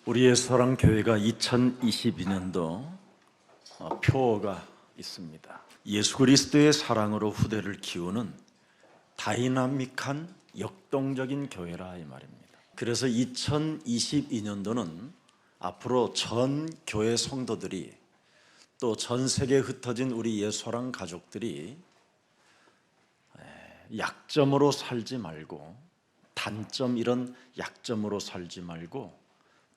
우리의 사랑교회가 2022년도 표어가 있습니다. 예수 그리스도의 사랑으로 후대를 키우는 다이나믹한 역동적인 교회라 이 말입니다. 그래서 2022년도는 앞으로 전 교회 성도들이 또 전 세계에 흩어진 우리 예수사랑 가족들이 약점으로 살지 말고, 단점 이런 약점으로 살지 말고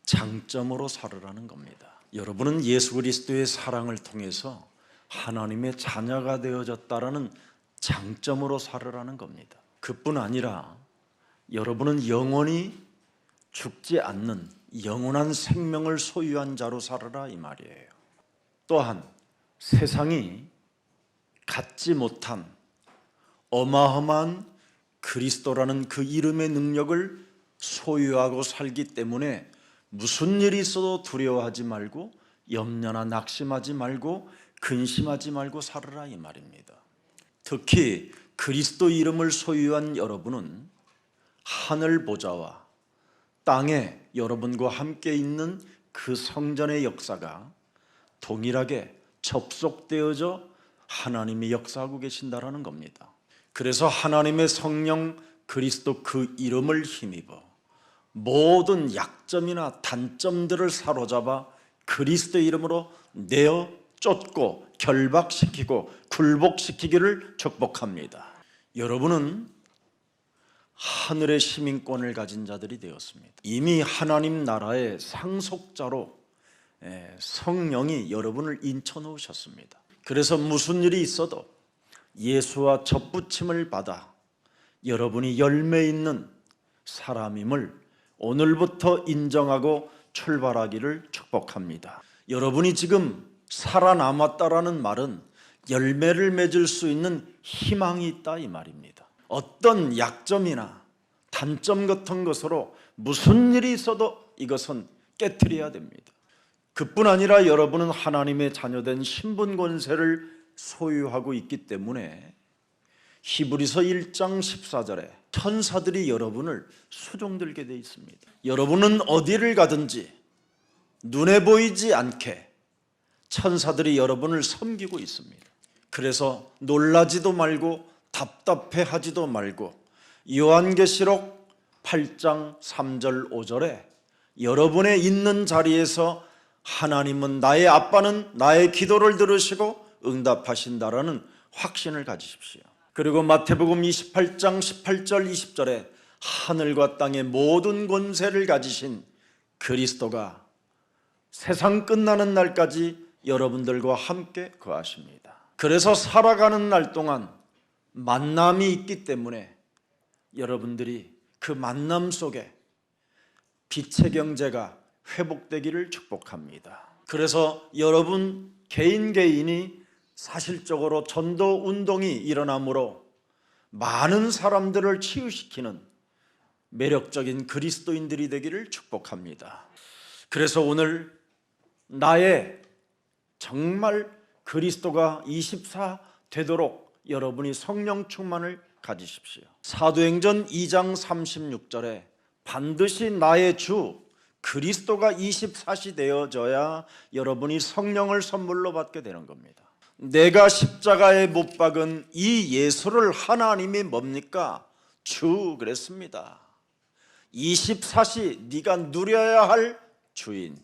장점으로 살으라는 겁니다. 여러분은 예수 그리스도의 사랑을 통해서 하나님의 자녀가 되어졌다라는 장점으로 살으라는 겁니다. 그뿐 아니라 여러분은 영원히 죽지 않는 영원한 생명을 소유한 자로 살아라 이 말이에요. 또한 세상이 갖지 못한 어마어마한 그리스도라는 그 이름의 능력을 소유하고 살기 때문에 무슨 일이 있어도 두려워하지 말고 염려나 낙심하지 말고 근심하지 말고 살아라 이 말입니다. 특히 그리스도 이름을 소유한 여러분은 하늘 보좌와 땅에 여러분과 함께 있는 그 성전의 역사가 동일하게 접속되어져 하나님이 역사하고 계신다라는 겁니다. 그래서 하나님의 성령 그리스도 그 이름을 힘입어 모든 약점이나 단점들을 사로잡아 그리스도의 이름으로 내어 쫓고 결박시키고 굴복시키기를 축복합니다. 여러분은 하늘의 시민권을 가진 자들이 되었습니다. 이미 하나님 나라의 상속자로 성령이 여러분을 인쳐 놓으셨습니다. 그래서 무슨 일이 있어도 예수와 접붙임을 받아 여러분이 열매 있는 사람임을 오늘부터 인정하고 출발하기를 축복합니다. 여러분이 지금 살아남았다라는 말은 열매를 맺을 수 있는 희망이 있다 이 말입니다. 어떤 약점이나 단점 같은 것으로 무슨 일이 있어도 이것은 깨트려야 됩니다. 그뿐 아니라 여러분은 하나님의 자녀된 신분 권세를 소유하고 있기 때문에 히브리서 1장 14절에 천사들이 여러분을 수종들게 되어 있습니다. 여러분은 어디를 가든지 눈에 보이지 않게 천사들이 여러분을 섬기고 있습니다. 그래서 놀라지도 말고 답답해하지도 말고 요한계시록 8장 3절 5절에 여러분의 있는 자리에서 하나님은 나의 아빠는 나의 기도를 들으시고 응답하신다라는 확신을 가지십시오. 그리고 마태복음 28장 18절 20절에 하늘과 땅의 모든 권세를 가지신 그리스도가 세상 끝나는 날까지 여러분들과 함께 거하십니다. 그래서 살아가는 날 동안 만남이 있기 때문에 여러분들이 그 만남 속에 빛의 경제가 회복되기를 축복합니다. 그래서 여러분 개인이 사실적으로 전도 운동이 일어나므로 많은 사람들을 치유시키는 매력적인 그리스도인들이 되기를 축복합니다. 그래서 오늘 나의 정말 그리스도가 24 되도록 여러분이 성령 충만을 가지십시오. 사도행전 2장 36절에 반드시 나의 주 그리스도가 24시 되어져야 여러분이 성령을 선물로 받게 되는 겁니다. 내가 십자가에 못 박은 이 예수를 하나님이 뭡니까? 주 그랬습니다. 24시 네가 누려야 할 주인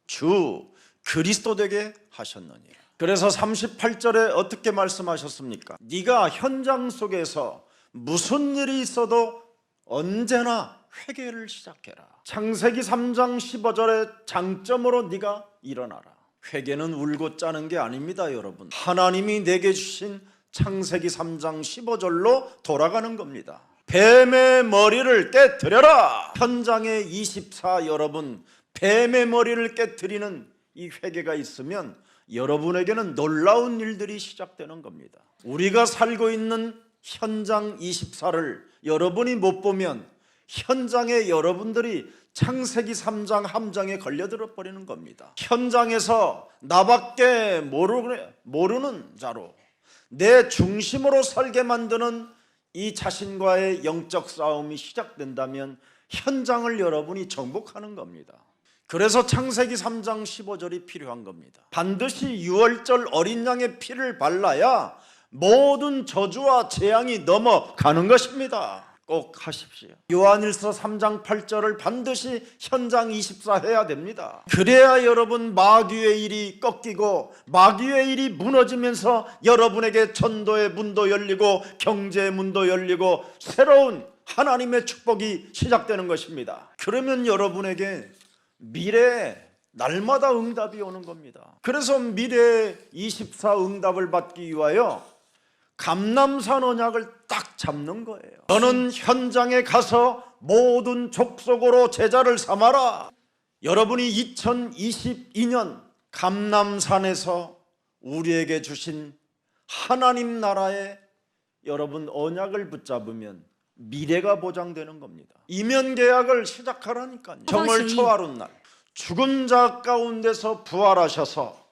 주 그리스도 되게 하셨느니라. 그래서 38절에 어떻게 말씀하셨습니까? 네가 현장 속에서 무슨 일이 있어도 언제나 회개를 시작해라. 창세기 3장 15절의 장점으로 네가 일어나라. 회개는 울고 짜는 게 아닙니다, 여러분. 하나님이 내게 주신 창세기 3장 15절로 돌아가는 겁니다. 뱀의 머리를 깨트려라. 현장에 24 여러분, 뱀의 머리를 깨트리는 이 회개가 있으면 여러분에게는 놀라운 일들이 시작되는 겁니다. 우리가 살고 있는 현장 24를 여러분이 못 보면 현장에 여러분들이 창세기 3장 함정에 걸려들어 버리는 겁니다. 현장에서 나밖에 모르는 자로 내 중심으로 살게 만드는 이 자신과의 영적 싸움이 시작된다면 현장을 여러분이 정복하는 겁니다. 그래서 창세기 3장 15절이 필요한 겁니다. 반드시 유월절 어린 양의 피를 발라야 모든 저주와 재앙이 넘어가는 것입니다. 꼭 하십시오. 요한일서 3장 8절을 반드시 현장 24 해야 됩니다. 그래야 여러분 마귀의 일이 꺾이고 마귀의 일이 무너지면서 여러분에게 전도의 문도 열리고 경제의 문도 열리고 새로운 하나님의 축복이 시작되는 것입니다. 그러면 여러분에게 미래에 날마다 응답이 오는 겁니다. 그래서 미래의 24 응답을 받기 위하여 감람산 언약을 딱 잡는 거예요. 너는 현장에 가서 모든 족속으로 제자를 삼아라. 여러분이 2022년 감람산에서 우리에게 주신 하나님 나라의 여러분 언약을 붙잡으면 미래가 보장되는 겁니다. 이면 계약을 시작하라니까요. 정월 초하룻날 죽은 자 가운데서 부활하셔서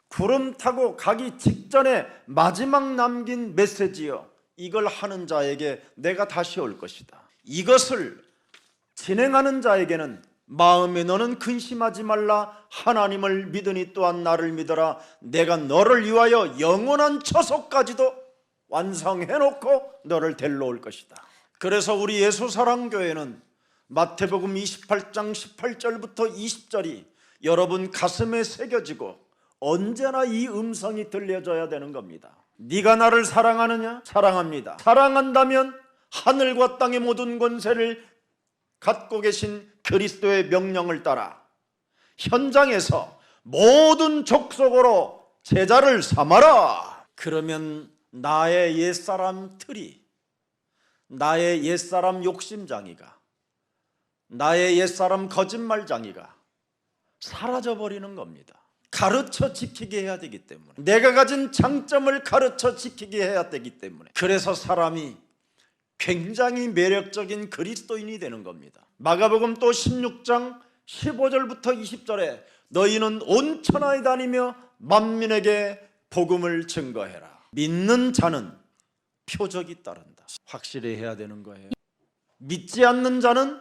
구름 타고 가기 직전에 마지막 남긴 메시지요. 이걸 하는 자에게 내가 다시 올 것이다. 이것을 진행하는 자에게는 마음에 너는 근심하지 말라. 하나님을 믿으니 또한 나를 믿어라. 내가 너를 위하여 영원한 처소까지도 완성해놓고 너를 데리러 올 것이다. 그래서 우리 예수사랑교회는 마태복음 28장 18절부터 20절이 여러분 가슴에 새겨지고 언제나 이 음성이 들려줘야 되는 겁니다. 네가 나를 사랑하느냐? 사랑합니다. 사랑한다면 하늘과 땅의 모든 권세를 갖고 계신 그리스도의 명령을 따라 현장에서 모든 족속으로 제자를 삼아라. 그러면 나의 옛사람 틀이, 나의 옛사람 욕심장이가, 나의 옛사람 거짓말장이가 사라져버리는 겁니다. 가르쳐 지키게 해야 되기 때문에, 내가 가진 장점을 가르쳐 지키게 해야 되기 때문에, 그래서 사람이 굉장히 매력적인 그리스도인이 되는 겁니다. 마가복음 또 16장 15절부터 20절에 너희는 온 천하에 다니며 만민에게 복음을 증거해라. 믿는 자는 표적이 따른다. 확실히 해야 되는 거예요. 믿지 않는 자는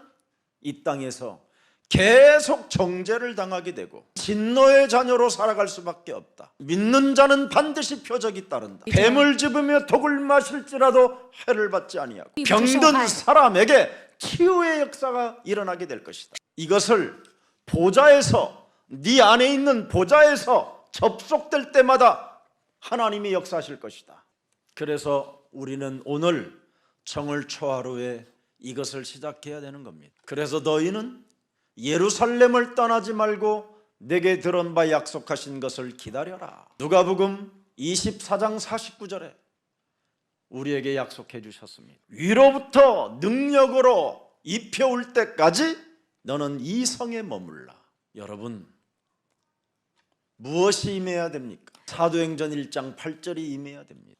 이 땅에서 계속 정죄를 당하게 되고 진노의 자녀로 살아갈 수밖에 없다. 믿는 자는 반드시 표적이 따른다. 뱀을 집으며 독을 마실지라도 해를 받지 아니하고 병든 사람에게 치유의 역사가 일어나게 될 것이다. 이것을 보좌에서, 네 안에 있는 보좌에서 접속될 때마다 하나님이 역사하실 것이다. 그래서 우리는 오늘 정월 초하루에 이것을 시작해야 되는 겁니다. 그래서 너희는 예루살렘을 떠나지 말고 내게 들은 바 약속하신 것을 기다려라. 누가복음 24장 49절에 우리에게 약속해 주셨습니다. 위로부터 능력으로 입혀올 때까지 너는 이 성에 머물라. 여러분, 무엇이 임해야 됩니까? 사도행전 1장 8절이 임해야 됩니다.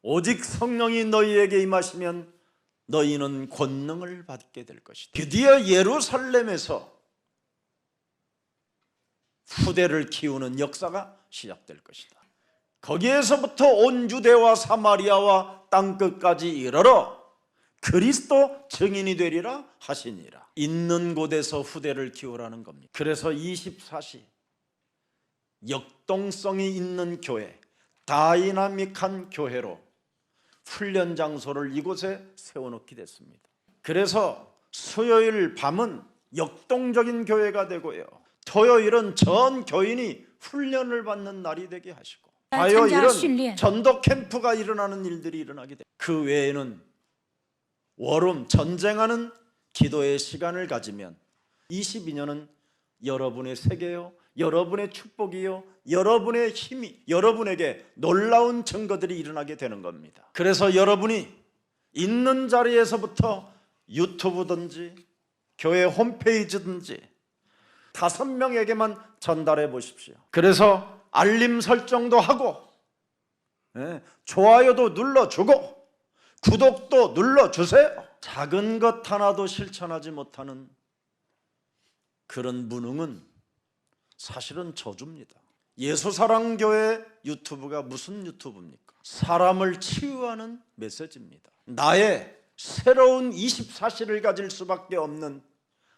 오직 성령이 너희에게 임하시면 너희는 권능을 받게 될 것이다. 드디어 예루살렘에서 후대를 키우는 역사가 시작될 것이다. 거기에서부터 온 유대와 사마리아와 땅끝까지 이르러 그리스도 증인이 되리라 하시니라. 있는 곳에서 후대를 키우라는 겁니다. 그래서 24시 역동성이 있는 교회, 다이나믹한 교회로 훈련 장소를 이곳에 세워놓게 됐습니다. 그래서 수요일 밤은 역동적인 교회가 되고요, 토요일은 전 교인이 훈련을 받는 날이 되게 하시고, 화요일은 전도 캠프가 일어나는 일들이 일어나게 됩니다. 그 외에는 월ում 전쟁하는 기도의 시간을 가지면 22년은 여러분의 세계요, 여러분의 축복이요, 여러분의 힘이, 여러분에게 놀라운 증거들이 일어나게 되는 겁니다. 그래서 여러분이 있는 자리에서부터 유튜브든지 교회 홈페이지든지 5명에게만 전달해 보십시오. 그래서 알림 설정도 하고, 좋아요도 눌러주고 구독도 눌러주세요. 작은 것 하나도 실천하지 못하는 그런 무능은 사실은 저주입니다. 예수사랑교회 유튜브가 무슨 유튜브입니까? 사람을 치유하는 메시지입니다. 나의 새로운 24시를 가질 수밖에 없는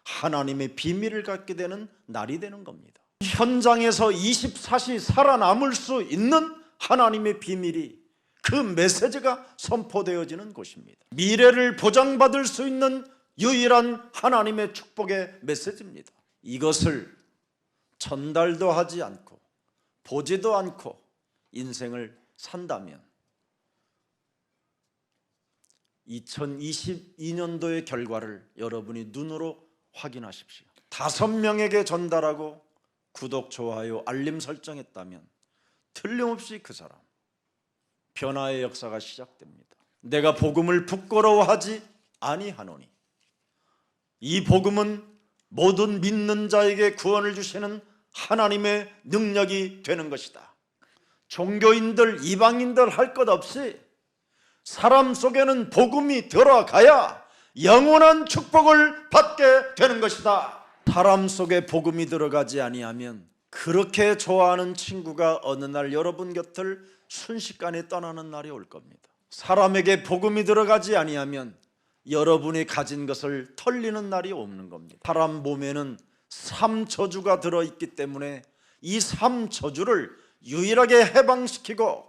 하나님의 비밀을 갖게 되는 날이 되는 겁니다. 현장에서 24시 살아남을 수 있는 하나님의 비밀이, 그 메시지가 선포되어지는 곳입니다. 미래를 보장받을 수 있는 유일한 하나님의 축복의 메시지입니다. 이것을 전달도 하지 않고 보지도 않고 인생을 산다면 2022년도의 결과를 여러분이 눈으로 확인하십시오. 5명에게 전달하고 구독, 좋아요, 알림 설정했다면 틀림없이 그 사람 변화의 역사가 시작됩니다. 내가 복음을 부끄러워하지 아니하노니 이 복음은 모든 믿는 자에게 구원을 주시는 하나님의 능력이 되는 것이다. 종교인들, 이방인들 할 것 없이 사람 속에는 복음이 들어가야 영원한 축복을 받게 되는 것이다. 사람 속에 복음이 들어가지 아니하면 그렇게 좋아하는 친구가 어느 날 여러분 곁을 순식간에 떠나는 날이 올 겁니다. 사람에게 복음이 들어가지 아니하면 여러분이 가진 것을 털리는 날이 오는 겁니다. 사람 몸에는 3저주가 들어있기 때문에 이 3저주를 유일하게 해방시키고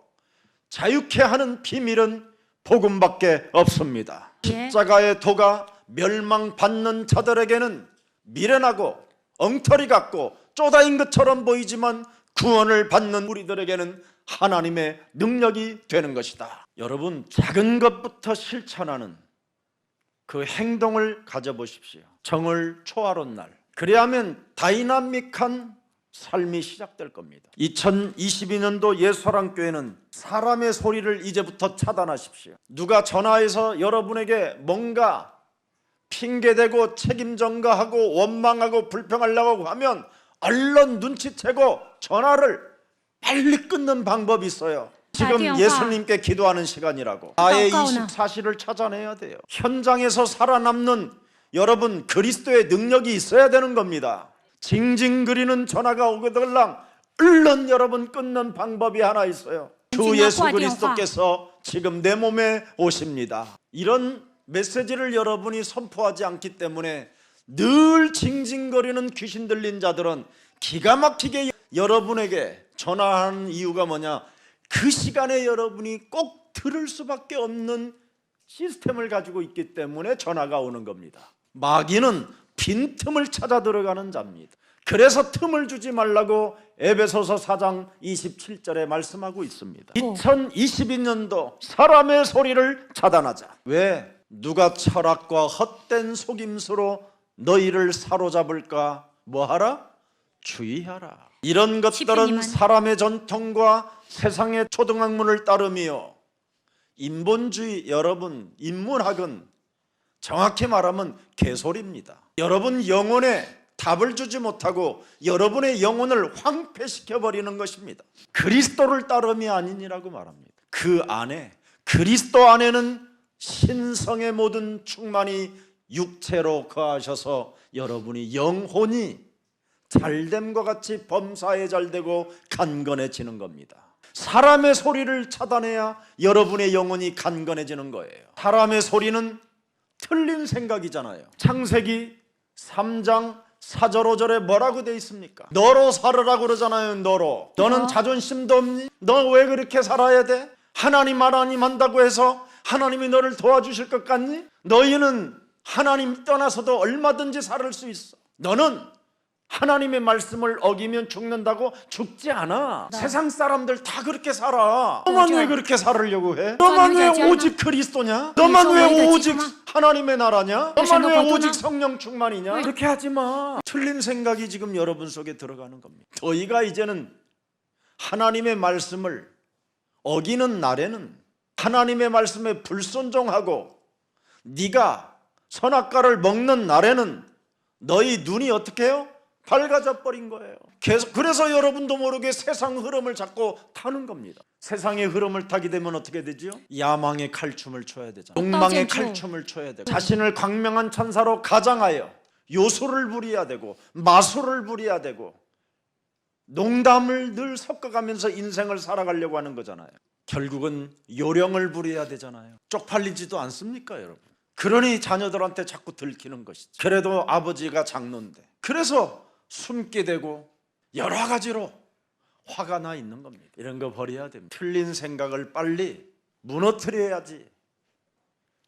자유케 하는 비밀은 복음밖에 없습니다. 십자가의 도가 멸망받는 자들에게는 미련하고 엉터리 같고 쪼다인 것처럼 보이지만 구원을 받는 우리들에게는 하나님의 능력이 되는 것이다. 여러분, 작은 것부터 실천하는 그 행동을 가져보십시오. 정월 초하룻날, 그래야면 다이나믹한 삶이 시작될 겁니다. 2022년도 예수사랑교회는 사람의 소리를 이제부터 차단하십시오. 누가 전화해서 여러분에게 뭔가 핑계대고 책임 전가하고 원망하고 불평하려고 하면 얼른 눈치채고 전화를 빨리 끊는 방법이 있어요. 지금 예수님께 기도하는 시간이라고. 나의 24시를 찾아내야 돼요. 현장에서 살아남는 여러분, 그리스도의 능력이 있어야 되는 겁니다. 징징거리는 전화가 오거들랑 얼른 여러분 끊는 방법이 하나 있어요. 주 예수 그리스도께서 지금 내 몸에 오십니다. 이런 메시지를 여러분이 선포하지 않기 때문에 늘 징징거리는 귀신 들린 자들은 기가 막히게 여러분에게 전화하는 이유가 뭐냐? 그 시간에 여러분이 꼭 들을 수밖에 없는 시스템을 가지고 있기 때문에 전화가 오는 겁니다. 마귀는 빈틈을 찾아 들어가는 자입니다. 그래서 틈을 주지 말라고 에베소서 4장 27절에 말씀하고 있습니다. 2022년도 사람의 소리를 차단하자. 왜? 누가 철학과 헛된 속임수로 너희를 사로잡을까? 뭐하라? 주의하라. 이런 것들은 사람의 전통과 세상의 초등학문을 따르며 인본주의, 여러분, 인문학은 정확히 말하면 개소리입니다. 여러분 영혼에 답을 주지 못하고 여러분의 영혼을 황폐시켜버리는 것입니다. 그리스도를 따름이 아니니라고 말합니다. 그 안에, 그리스도 안에는 신성의 모든 충만이 육체로 거하셔서 여러분이 영혼이 잘됨과 같이 범사에 잘되고 간건해지는 겁니다. 사람의 소리를 차단해야 여러분의 영혼이 간건해지는 거예요. 사람의 소리는 틀린 생각이잖아요. 창세기 3장 4절 5절에 뭐라고 돼 있습니까? 너로 살으라고 그러잖아요. 너로. 너는 자존심도 없니? 너 왜 그렇게 살아야 돼? 하나님 한다고 해서 하나님이 너를 도와주실 것 같니? 너희는 하나님 떠나서도 얼마든지 살을 수 있어. 너는 하나님의 말씀을 어기면 죽는다고 죽지 않아. 세상 사람들 다 그렇게 살아. 너만 왜 그렇게 살으려고 해? 너만 왜 오직 그리스도냐? 너만 왜 오직 하나님의 나라냐? 너만 왜 오직 성령 충만이냐? 그렇게 하지 마. 틀린 생각이 지금 여러분 속에 들어가는 겁니다. 너희가 이제는 하나님의 말씀을 어기는 날에는, 하나님의 말씀에 불순종하고 네가 선악과를 먹는 날에는 너희 눈이 어떻게 해요? 밝아져 버린 거예요. 그래서 여러분도 모르게 세상 흐름을 잡고 타는 겁니다. 세상의 흐름을 타게 되면 어떻게 되죠? 야망의 칼춤을 춰야 되잖아요. 욕망의 칼춤을 춰야 되고, 자신을 광명한 천사로 가장하여 요술을 부려야 되고, 마술을 부려야 되고, 농담을 늘 섞어가면서 인생을 살아가려고 하는 거잖아요. 결국은 요령을 부려야 되잖아요. 쪽팔리지도 않습니까, 여러분? 그러니 자녀들한테 자꾸 들키는 것이지. 그래도 아버지가 장로인데, 그래서 숨게 되고 여러 가지로 화가 나 있는 겁니다. 이런 거 버려야 됩니다. 틀린 생각을 빨리 무너뜨려야지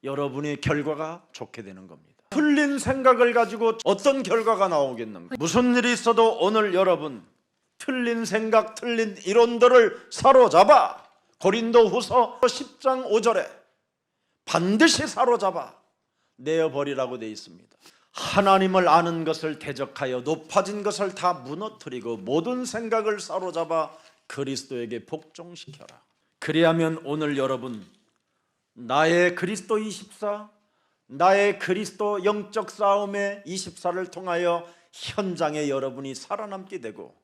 여러분의 결과가 좋게 되는 겁니다. 틀린 생각을 가지고 어떤 결과가 나오겠는가? 무슨 일이 있어도 오늘 여러분 틀린 생각, 틀린 이론들을 사로잡아 고린도후서 10장 5절에 반드시 사로잡아 내어버리라고 되어 있습니다. 하나님을 아는 것을 대적하여 높아진 것을 다 무너뜨리고 모든 생각을 사로잡아 그리스도에게 복종시켜라. 그리하면 오늘 여러분 나의 그리스도 24, 나의 그리스도 영적 싸움의 24를 통하여 현장에 여러분이 살아남게 되고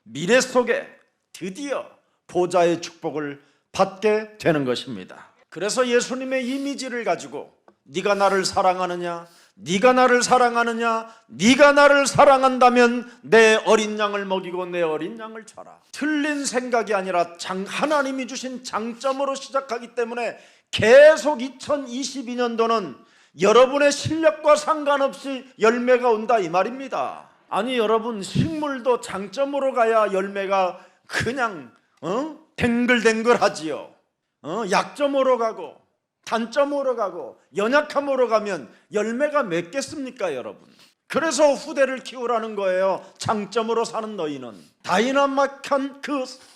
미래 속에 드디어 보좌의 축복을 받게 되는 것입니다. 그래서 예수님의 이미지를 가지고 네가 나를 사랑하느냐, 네가 나를 사랑하느냐, 네가 나를 사랑한다면 내 어린 양을 먹이고 내 어린 양을 쳐라. 틀린 생각이 아니라 하나님이 주신 장점으로 시작하기 때문에 계속 2022년도는 여러분의 실력과 상관없이 열매가 온다 이 말입니다. 아니 여러분, 식물도 장점으로 가야 열매가 그냥 댕글댕글하지요. 약점으로 가고 단점으로 가고 연약함으로 가면 열매가 맺겠습니까 여러분? 그래서 후대를 키우라는 거예요. 장점으로 사는 너희는 다이나믹한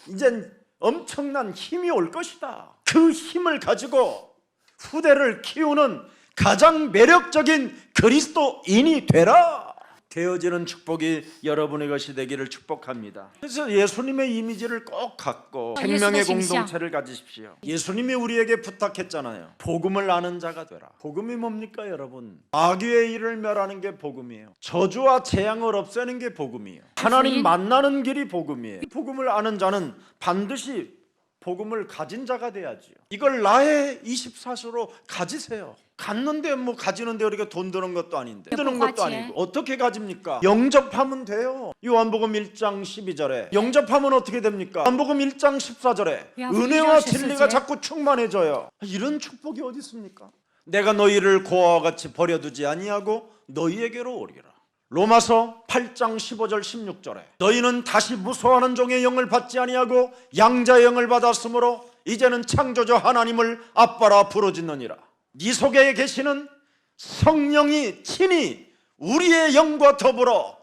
이제 엄청난 힘이 올 것이다. 그 힘을 가지고 후대를 키우는 가장 매력적인 그리스도인이 되라. 되어지는 축복이 여러분의 것이 되기를 축복합니다. 그래서 예수님의 이미지를 꼭 갖고 생명의 공동체를 가지십시오. 예수님이 우리에게 부탁했잖아요. 복음을 아는 자가 되라. 복음이 뭡니까 여러분? 마귀의 일을 멸하는 게 복음이에요. 저주와 재앙을 없애는 게 복음이에요. 하나님 만나는 길이 복음이에요. 이 복음을 아는 자는 반드시 복음을 가진 자가 돼야지요. 이걸 나의 24수로 가지세요. 갔는데 뭐 가지는데 우리가 돈 드는 것도 아닌데 드는 것도 아니고 어떻게 가집니까? 영접하면 돼요. 요한복음 1장 12절에 영접하면 어떻게 됩니까? 요한복음 1장 14절에 은혜와 진리가 자꾸 충만해져요. 이런 축복이 어디 있습니까? 내가 너희를 고아와 같이 버려두지 아니하고 너희에게로 오리라. 로마서 8장 15절 16절에 너희는 다시 무소하는 종의 영을 받지 아니하고 양자의 영을 받았으므로 이제는 창조주 하나님을 아빠라 부르짖느니라. 네 속에 계시는 성령이 친히 우리의 영과 더불어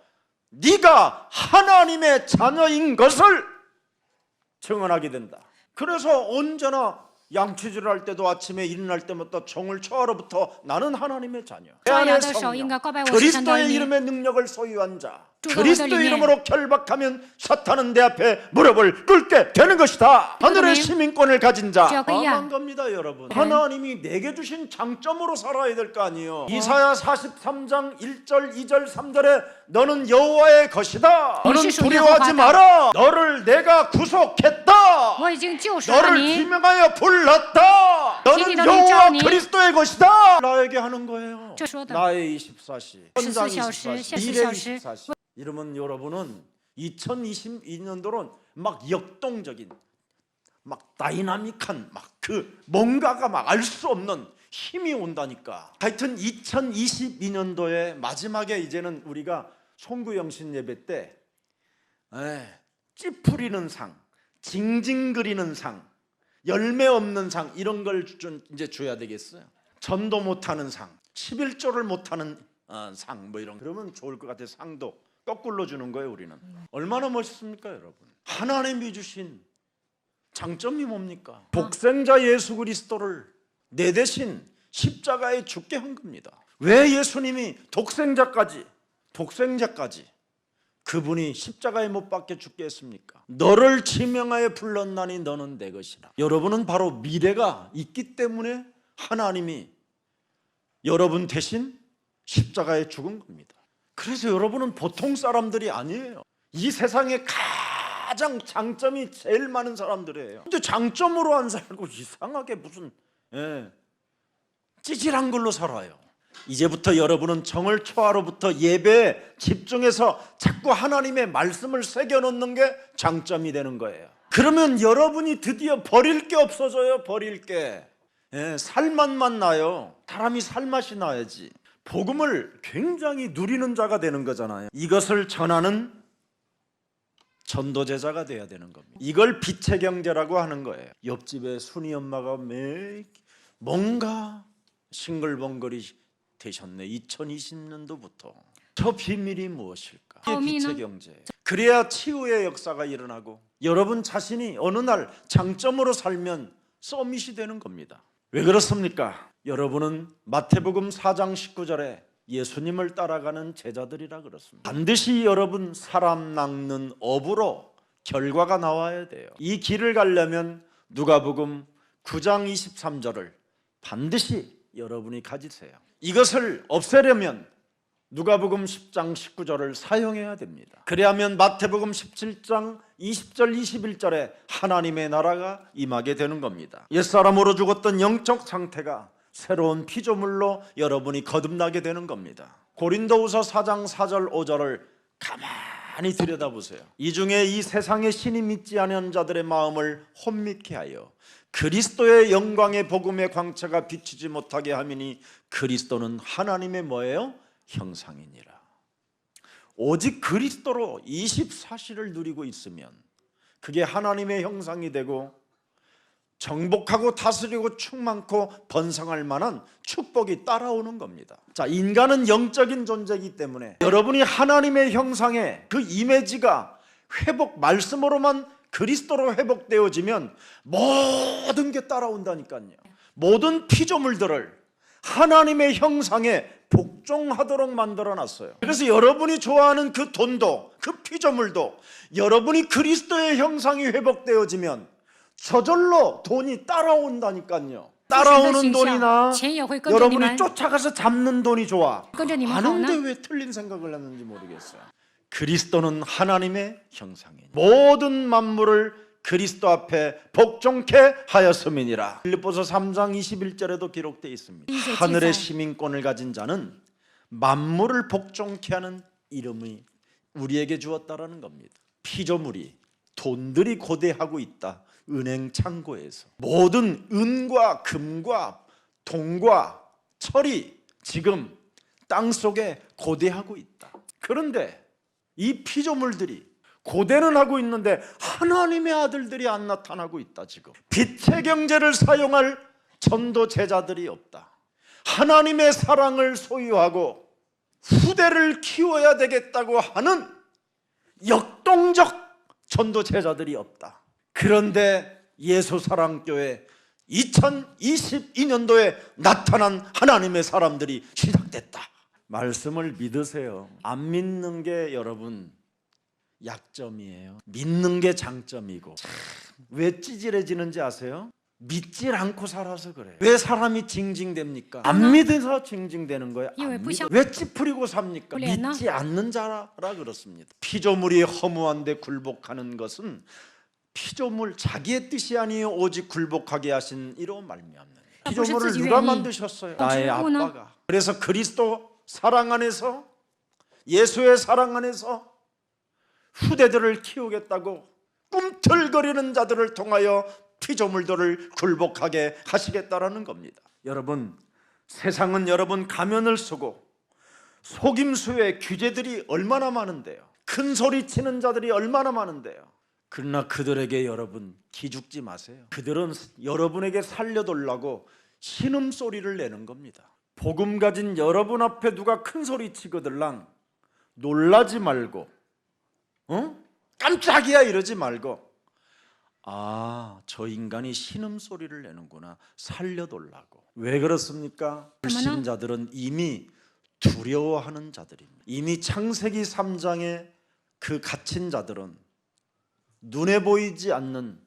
네가 하나님의 자녀인 것을 증언하게 된다. 그래서 언제나 양치질을 할 때도 아침에 일어날 때마다 종을 쳐로부터 나는 하나님의 자녀, 내 안에 성령, 그리스도의 이름의 능력을 소유한 자, 그리스도의 이름으로 결박하면 사탄은 내 앞에 무릎을 꿇게 되는 것이다. 하늘의 시민권을 가진 자. 아만 겁니다 여러분. 하나님이 내게 주신 장점으로 살아야 될 거 아니에요. 이사야 43장 1절 2절 3절에 너는 여호와의 것이다. 너는 두려워하지 마라. 너를 내가 구속했다. 너를 지명하여 불렀다. 너는 여호와 그리스도의 것이다. 나에게 하는 거예요. 나의 24시, 현장 24시, 미래 24시. 이러면 여러분은 2022년도는 막 역동적인, 막 다이나믹한, 막 뭔가가 막 알 수 없는 힘이 온다니까. 하여튼 2022년도의 마지막에 이제는 우리가 송구영신 예배 때 찌푸리는 상, 징징거리는 상, 열매 없는 상 이런 걸 이제 줘야 되겠어요. 전도 못하는 상, 11조를 못하는 상 뭐 이런. 그러면 좋을 것 같아요. 상도 거꾸로 주는 거예요. 우리는 얼마나 멋있습니까 여러분? 하나님이 주신 장점이 뭡니까? 독생자 예수 그리스도를 내 대신 십자가에 죽게 한 겁니다. 왜 예수님이 독생자까지 그분이 십자가에 못 박혀 죽게 했습니까? 너를 지명하여 불렀나니 너는 내 것이라. 여러분은 바로 미래가 있기 때문에 하나님이 여러분 대신 십자가에 죽은 겁니다. 그래서 여러분은 보통 사람들이 아니에요. 이 세상에 가장 장점이 제일 많은 사람들이에요. 근데 장점으로 안 살고 이상하게 무슨 찌질한 걸로 살아요. 이제부터 여러분은 정월 초하루부터 예배에 집중해서 자꾸 하나님의 말씀을 새겨놓는 게 장점이 되는 거예요. 그러면 여러분이 드디어 버릴 게 없어져요. 버릴 게. 살맛만 나요. 사람이 살맛이 나야지. 복음을 굉장히 누리는 자가 되는 거잖아요. 이것을 전하는 전도제자가 돼야 되는 겁니다. 이걸 빛의 경제라고 하는 거예요. 옆집에 순이 엄마가 뭔가 싱글벙글이 되셨네. 2020년도부터. 저 비밀이 무엇일까? 이게 빛의 경제예요. 그래야 치유의 역사가 일어나고 여러분 자신이 어느 날 장점으로 살면 서밋이 되는 겁니다. 왜 그렇습니까? 여러분은 마태복음 4장 19절에 예수님을 따라가는 제자들이라 그렇습니다. 반드시 여러분 사람 낚는 업으로 결과가 나와야 돼요. 이 길을 가려면 누가복음 9장 23절을 반드시 여러분이 가지세요. 이것을 없애려면 누가복음 10장 19절을 사용해야 됩니다. 그래야만 마태복음 17장 20절 21절에 하나님의 나라가 임하게 되는 겁니다. 옛사람으로 죽었던 영적 상태가 새로운 피조물로 여러분이 거듭나게 되는 겁니다. 고린도후서 4장 4절 5절을 가만히 들여다보세요. 이 중에 이 세상의 신이 믿지 않은 자들의 마음을 혼미케 하여 그리스도의 영광의 복음의 광채가 비추지 못하게 함이니 그리스도는 하나님의 뭐예요? 형상이니라. 오직 그리스도로 24시를 누리고 있으면 그게 하나님의 형상이 되고 정복하고 다스리고 충만코 번성할 만한 축복이 따라오는 겁니다. 자, 인간은 영적인 존재이기 때문에 여러분이 하나님의 형상의 그 이미지가 회복, 말씀으로만 그리스도로 회복되어지면 모든 게 따라온다니까요. 모든 피조물들을 하나님의 형상에 복종하도록 만들어놨어요. 그래서 여러분이 좋아하는 그 돈도, 그 피조물도 여러분이 그리스도의 형상이 회복되어지면 저절로 돈이 따라온다니까요. 따라오는 돈이나 여러분이 쫓아가서 잡는 돈이 좋아. 아는데 왜 틀린 생각을 했는지 모르겠어요. 그리스도는 하나님의 형상이니 모든 만물을 그리스도 앞에 복종케 하였음이니라. 빌립보서 3장 21절에도 기록되어 있습니다. 하늘의 시민권을 가진 자는 만물을 복종케 하는 이름이 우리에게 주었다라는 겁니다. 피조물이 돈들이 고대하고 있다. 은행 창고에서 모든 은과 금과 동과 철이 지금 땅속에 고대하고 있다. 그런데 이 피조물들이 고대는 하고 있는데 하나님의 아들들이 안 나타나고 있다. 지금 빛의 경제를 사용할 전도 제자들이 없다. 하나님의 사랑을 소유하고 후대를 키워야 되겠다고 하는 역동적 전도 제자들이 없다. 그런데 예수사랑교회 2022년도에 나타난 하나님의 사람들이 시작됐다. 말씀을 믿으세요. 안 믿는 게 여러분 약점이에요. 믿는 게 장점이고. 왜 찌질해지는지 아세요? 믿질 않고 살아서 그래요. 왜 사람이 징징댑니까? 안 믿어서 징징대는 거예요. 왜 찌푸리고 삽니까? 믿지 않는 자라 그렇습니다. 피조물이 허무한데 굴복하는 것은 피조물 자기의 뜻이 아니요 오직 굴복하게 하신 이로 말미암는. 피조물을 누가 만드셨어요? 나의 아빠가. 그래서 그리스도 사랑 안에서, 예수의 사랑 안에서 후대들을 키우겠다고 꿈틀거리는 자들을 통하여 피조물들을 굴복하게 하시겠다라는 겁니다. 여러분, 세상은 여러분 가면을 쓰고 속임수의 규제들이 얼마나 많은데요. 큰 소리 치는 자들이 얼마나 많은데요. 그러나 그들에게 여러분 기죽지 마세요. 그들은 여러분에게 살려달라고 신음소리를 내는 겁니다. 복음 가진 여러분 앞에 누가 큰 소리 치거들랑 놀라지 말고 깜짝이야 이러지 말고, 아, 저 인간이 신음소리를 내는구나, 살려달라고. 왜 그렇습니까? 불신자들은 이미 두려워하는 자들입니다. 이미 창세기 3장의 그 갇힌 자들은 눈에 보이지 않는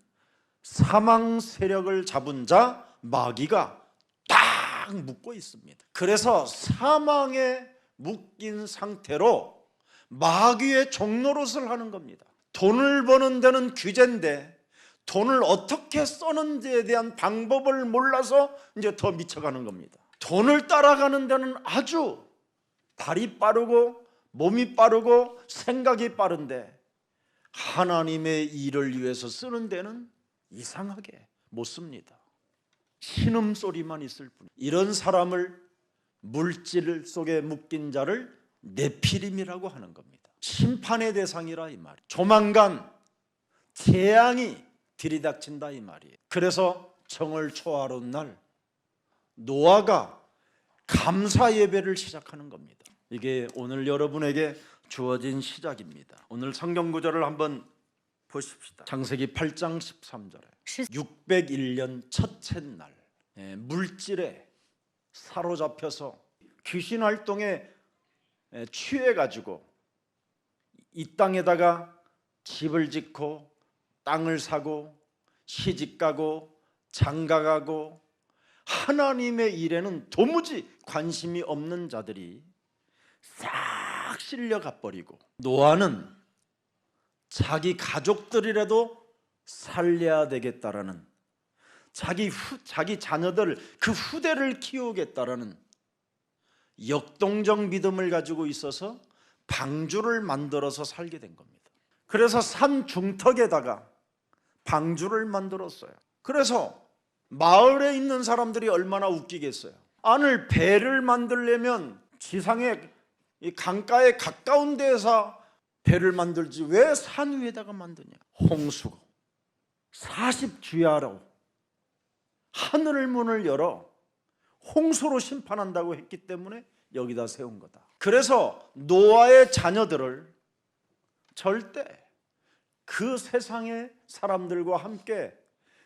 사망 세력을 잡은 자 마귀가 딱 묶고 있습니다. 그래서 사망에 묶인 상태로 마귀의 종노릇을 하는 겁니다. 돈을 버는 데는 규제인데 돈을 어떻게 써는지에 대한 방법을 몰라서 이제 더 미쳐가는 겁니다. 돈을 따라가는 데는 아주 발이 빠르고 몸이 빠르고 생각이 빠른데 하나님의 일을 위해서 쓰는 데는 이상하게 못 씁니다. 신음소리만 있을 뿐. 이런 사람을 물질 속에 묶인 자를 네피림이라고 하는 겁니다. 심판의 대상이라 이 말이에요. 조만간 재앙이 들이닥친다 이 말이에요. 그래서 정월 초하룻 날 노아가 감사 예배를 시작하는 겁니다. 이게 오늘 여러분에게 주어진 시작입니다. 오늘 성경 구절을 한번 보십시다. 창세기 8장 13절에 601년 첫째 날 물질에 사로잡혀서 귀신 활동에 취해가지고 이 땅에다가 집을 짓고 땅을 사고 시집가고 장가가고 하나님의 일에는 도무지 관심이 없는 자들이 싹 실려가 버리고, 노아는 자기 가족들이라도 살려야 되겠다라는, 자기 자녀들 그 후대를 키우겠다라는 역동적 믿음을 가지고 있어서 방주를 만들어서 살게 된 겁니다. 그래서 산 중턱에다가 방주를 만들었어요. 그래서 마을에 있는 사람들이 얼마나 웃기겠어요. 아니, 배를 만들려면 지상에 이 강가에 가까운 데서 배를 만들지 왜 산 위에다가 만드냐. 홍수고 40주야로 하늘 문을 열어 홍수로 심판한다고 했기 때문에 여기다 세운 거다. 그래서 노아의 자녀들을 절대 그 세상의 사람들과 함께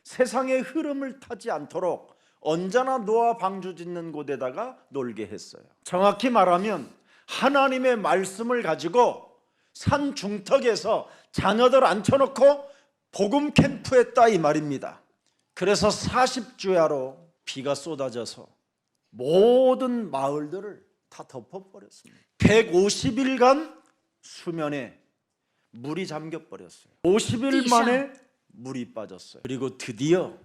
세상의 흐름을 타지 않도록 언제나 노아 방주 짓는 곳에다가 놀게 했어요. 정확히 말하면 하나님의 말씀을 가지고 산 중턱에서 자녀들 앉혀놓고 복음 캠프했다 이 말입니다. 그래서 40주야로 비가 쏟아져서 모든 마을들을 다 덮어버렸습니다. 150일간 수면에 물이 잠겨버렸어요. 50일 만에 물이 빠졌어요. 그리고 드디어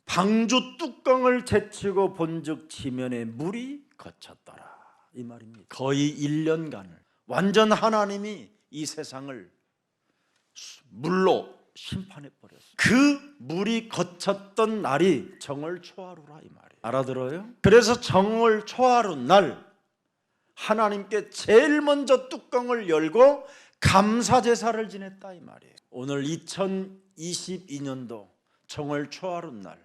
방주 뚜껑을 제치고 본즉 지면에 물이 거쳤더라 이 말입니다. 거의 1년간을 완전 하나님이 이 세상을 물로 심판해버렸어요. 그 물이 거쳤던 날이 정월 초하루라 이 말이에요. 알아들어요? 그래서 정월 초하루 날 하나님께 제일 먼저 뚜껑을 열고 감사제사를 지냈다 이 말이에요. 오늘 2022년도 정월 초하루 날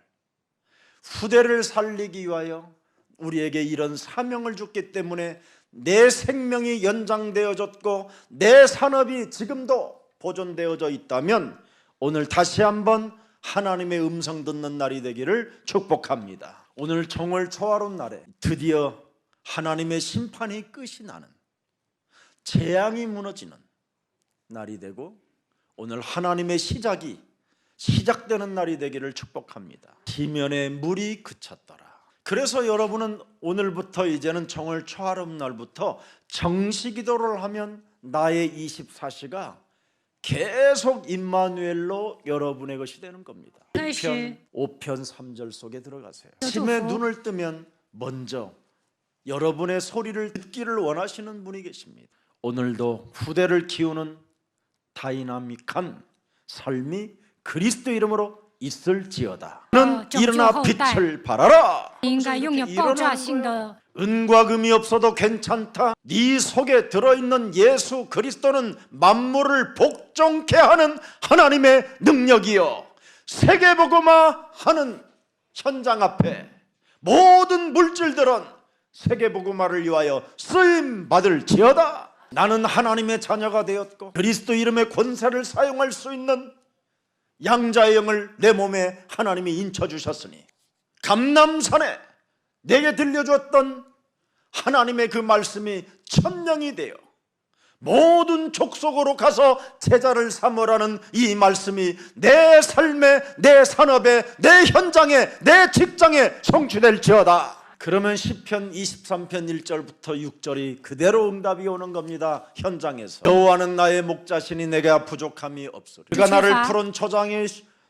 후대를 살리기 위하여 우리에게 이런 사명을 줬기 때문에 내 생명이 연장되어졌고 내 산업이 지금도 보존되어져 있다면 오늘 다시 한번 하나님의 음성 듣는 날이 되기를 축복합니다. 오늘 정월 초하룻 날에 드디어 하나님의 심판이 끝이 나는, 재앙이 무너지는 날이 되고 오늘 하나님의 시작되는 날이 되기를 축복합니다. 지면에 물이 그쳤더라. 그래서 여러분은 오늘부터 이제는 정월 초하룻 날부터 정시기도를 하면 나의 24시가 계속 임마누엘로 여러분의 것이 되는 겁니다. 5편 3절 속에 들어가세요. 아침에 눈을 뜨면 먼저 여러분의 소리를 듣기를 원하시는 분이 계십니다. 오늘도 후대를 키우는 다이나믹한 삶이 그리스도 이름으로 있을지어다. 너는 일어나 빛을 발하라. 은과 금이 없어도 괜찮다. 네 속에 들어있는 예수 그리스도는 만물을 복종케 하는 하나님의 능력이요, 세계복음화 하는 현장 앞에 모든 물질들은 세계복음화를 위하여 쓰임받을지어다. 나는 하나님의 자녀가 되었고 그리스도 이름의 권세를 사용할 수 있는 양자의 영을 내 몸에 하나님이 인쳐주셨으니 감람산에 내게 들려주었던 하나님의 그 말씀이 천명이 되어 모든 족속으로 가서 제자를 삼으라는 이 말씀이 내 삶에, 내 산업에, 내 현장에, 내 직장에 성취될지어다. 그러면 시편 23편 1절부터 6절이 그대로 응답이 오는 겁니다. 현장에서 여호와는 나의 목자시니 내가 부족함이 없으리. 그가 나를 푸른 초장에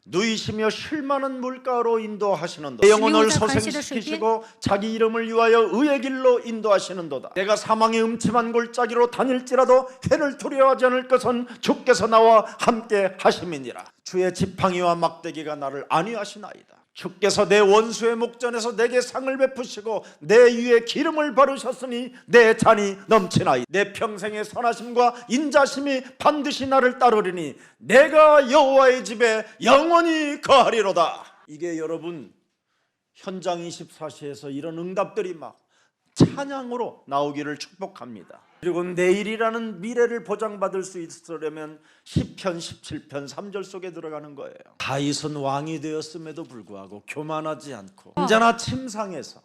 누이시며 쉴만한 물가로 인도하시는도다. 내 영혼을 소생시키시고 자기 이름을 위하여 의의 길로 인도하시는도다. 내가 사망의 음침한 골짜기로 다닐지라도 해를 두려워하지 않을 것은 주께서 나와 함께 하심이니라. 주의 지팡이와 막대기가 나를 안위하시나이다. 주께서 내 원수의 목전에서 내게 상을 베푸시고 내 위에 기름을 바르셨으니 내 잔이 넘치나이. 내 평생의 선하심과 인자심이 반드시 나를 따르리니 내가 여호와의 집에 영원히 거하리로다. 이게 여러분 현장 24시에서 이런 응답들이 막 찬양으로 나오기를 축복합니다. 그리고 내일이라는 미래를 보장받을 수 있으려면 시편 17편 3절 속에 들어가는 거예요. 다윗은 왕이 되었음에도 불구하고 교만하지 않고 언제나 침상에서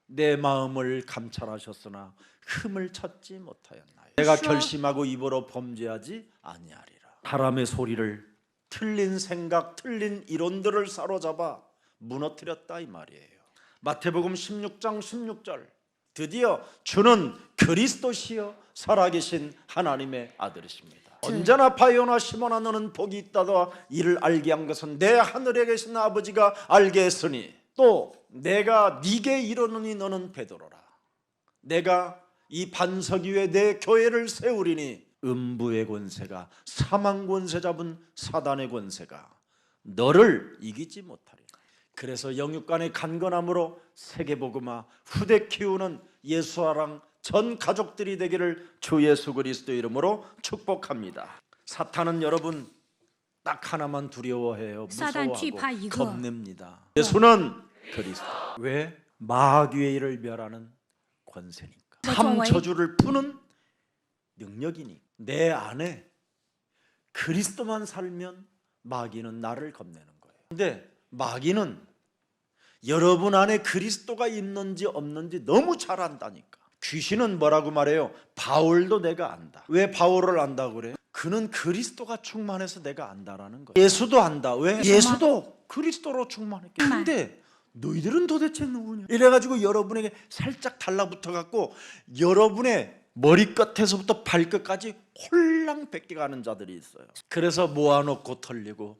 내 마음을 감찰하셨으나 흠을 찾지 못하였나요? 내가 결심하고 입으로 범죄하지 아니하리라. 사람의 소리를 틀린 생각, 틀린 이론들을 사로잡아 무너뜨렸다 이 말이에요. 마태복음 16장 16절 드디어 주는 그리스도시요 살아계신 하나님의 아들이십니다. 언제나 바요나 시몬아 너는 복이 있다더 이를 알게 한 것은 내 하늘에 계신 아버지가 알게 했으니 또 내가 네게 이르노니 너는 베드로라. 내가 이 반석 위에 내 교회를 세우리니 음부의 권세가 사망 권세 잡은 사단의 권세가 너를 이기지 못하리라. 그래서 영육간의 간건함으로 세계복음화 후대 키우는 예수아랑 전 가족들이 되기를 주 예수 그리스도 이름으로 축복합니다. 사탄은 여러분 딱 하나만 두려워해요. 무서워하고 겁냅니다. 예수는 그리스도. 왜? 마귀의 일을 멸하는 권세니까. 삼저주를 푸는 능력이니. 내 안에 그리스도만 살면 마귀는 나를 겁내는 거예요. 근데 마귀는 여러분 안에 그리스도가 있는지 없는지 너무 잘 안다니까. 귀신은 뭐라고 말해요? 바울도 내가 안다. 왜 바울을 안다고 그래요? 그는 그리스도가 충만해서 내가 안다라는 거예요. 예수도 안다. 왜? 예수도 그리스도로 충만했기. 근데 너희들은 도대체 누구냐? 이래가지고 여러분에게 살짝 달라붙어 갖고 여러분의 머리끝에서부터 발끝까지 홀랑벗게 가는 자들이 있어요. 그래서 모아놓고 털리고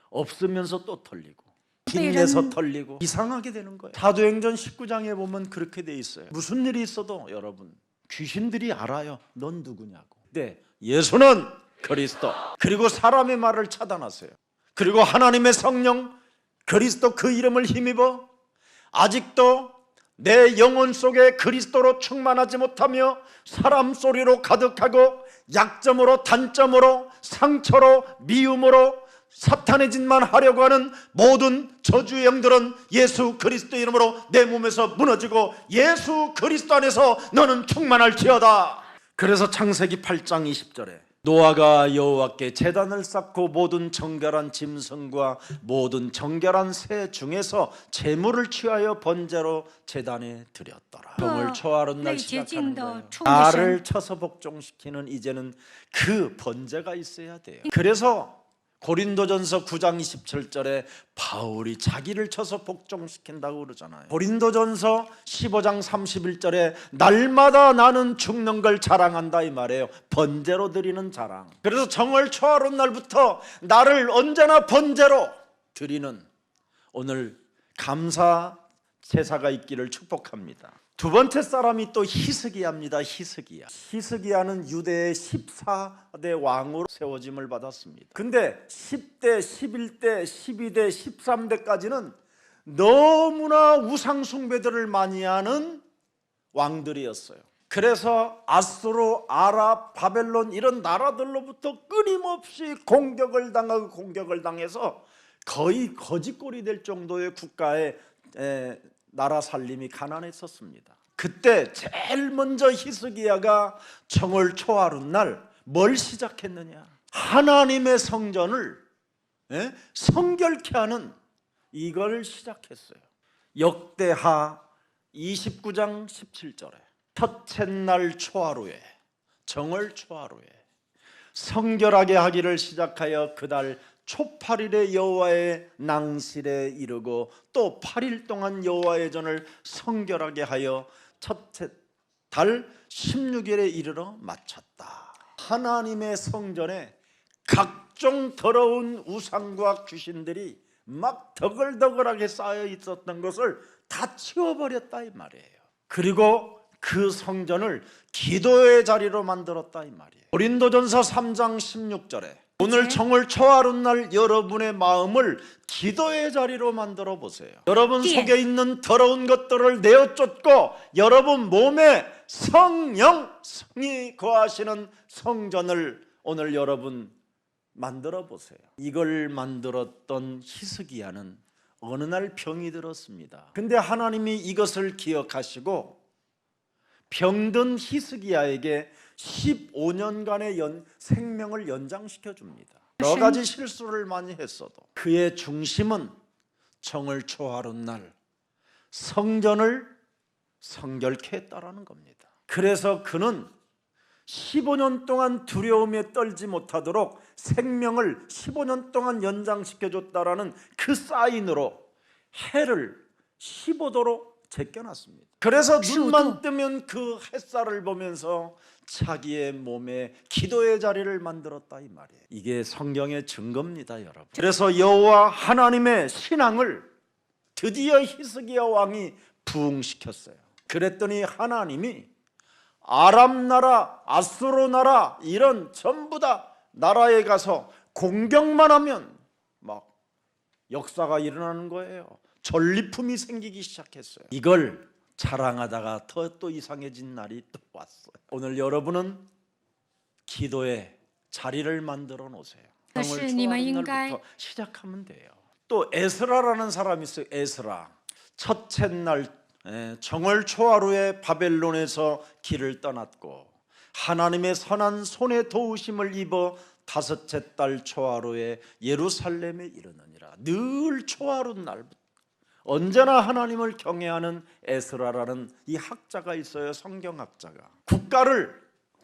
없으면서 또 털리고 힘내서 털리고 이상하게 되는 거예요. 사도행전 19장에 보면 그렇게 돼 있어요. 무슨 일이 있어도 여러분 귀신들이 알아요. 넌 누구냐고. 네, 예수는 그리스도. 그리고 사람의 말을 차단하세요. 그리고 하나님의 성령 그리스도 그 이름을 힘입어 아직도 내 영혼 속에 그리스도로 충만하지 못하며 사람 소리로 가득하고 약점으로 단점으로 상처로 미움으로 사탄의 짓만 하려고 하는 모든 저주의 영들은 예수 그리스도 이름으로 내 몸에서 무너지고 예수 그리스도 안에서 너는 충만할지어다. 그래서 창세기 8장 20절에 노아가 여호와께 제단을 쌓고 모든 정결한 짐승과 모든 정결한 새 중에서 제물을 취하여 번제로 제단에 드렸더라. 정을 초하는 날 시작하는 거예요. 나를 쳐서 복종시키는 이제는 그 번제가 있어야 돼요. 그래서 고린도전서 9장 27절에 바울이 자기를 쳐서 복종시킨다고 그러잖아요. 고린도전서 15장 31절에 날마다 나는 죽는 걸 자랑한다 이 말이에요. 번제로 드리는 자랑. 그래서 정월 초하룻 날부터 나를 언제나 번제로 드리는 오늘 감사 제사가 있기를 축복합니다. 두 번째 사람이 또 히스기야입니다. 히스기야는 유대의 14대 왕으로 세워짐을 받았습니다. 근데 10대, 11대, 12대, 13대까지는 너무나 우상 숭배들을 많이 하는 왕들이었어요. 그래서 아수르, 아랍, 바벨론 이런 나라들로부터 끊임없이 공격을 당해서 거의 거지꼴이 될 정도의 국가의 나라 살림이 가난했었습니다. 그때 제일 먼저 히스기야가 정월 초하룻 날 뭘 시작했느냐? 하나님의 성전을 성결케 하는 이걸 시작했어요. 역대하 29장 17절에 첫째 날 초하루에 정월 초하루에 성결하게 하기를 시작하여 그달 초8일에 여호와의 낭실에 이르고 또 8일 동안 여호와의 전을 성결하게 하여 첫째 달 16일에 이르러 마쳤다. 하나님의 성전에 각종 더러운 우상과 귀신들이 막 더글더글하게 쌓여 있었던 것을 다 치워버렸다 이 말이에요. 그리고 그 성전을 기도의 자리로 만들었다 이 말이에요. 고린도전서 3장 16절에 오늘 정월 초하룻날 여러분의 마음을 기도의 자리로 만들어 보세요. 여러분 속에 있는 더러운 것들을 내어 쫓고 여러분 몸에 성령이 거하시는 성전을 오늘 여러분 만들어 보세요. 이걸 만들었던 히스기야는 어느 날 병이 들었습니다. 근데 하나님이 이것을 기억하시고 병든 히스기야에게 15년간의 생명을 연장시켜 줍니다. 여러 가지 실수를 많이 했어도 그의 중심은 정월 초하룻날 성전을 성결케 했다라는 겁니다. 그래서 그는 15년 동안 두려움에 떨지 못하도록 생명을 15년 동안 연장시켜 줬다라는 그 사인으로 해를 15도로 제껴놨습니다. 그래서 눈만 뜨면 그 햇살을 보면서 자기의 몸에 기도의 자리를 만들었다 이 말이에요. 이게 성경의 증거입니다, 여러분. 그래서 여호와 하나님의 신앙을 드디어 히스기야 왕이 부흥시켰어요. 그랬더니 하나님이 아람 나라, 아수르 나라 이런 전부 다 나라에 가서 공격만 하면 막 역사가 일어나는 거예요. 전리품이 생기기 시작했어요. 이걸 자랑하다가 또 이상해진 날이 또 왔어요. 오늘 여러분은 기도의 자리를 만들어 놓으세요. 정월 초하룻 날부터 시작하면 돼요. 또 에스라라는 사람이 있어요. 에스라. 첫째 날 정월 초하루에 바벨론에서 길을 떠났고 하나님의 선한 손의 도우심을 입어 다섯째 달 초하루에 예루살렘에 이르느니라. 늘 초하룻 날부터 언제나 하나님을 경외하는 에스라라는 이 학자가 있어요. 성경학자가 국가를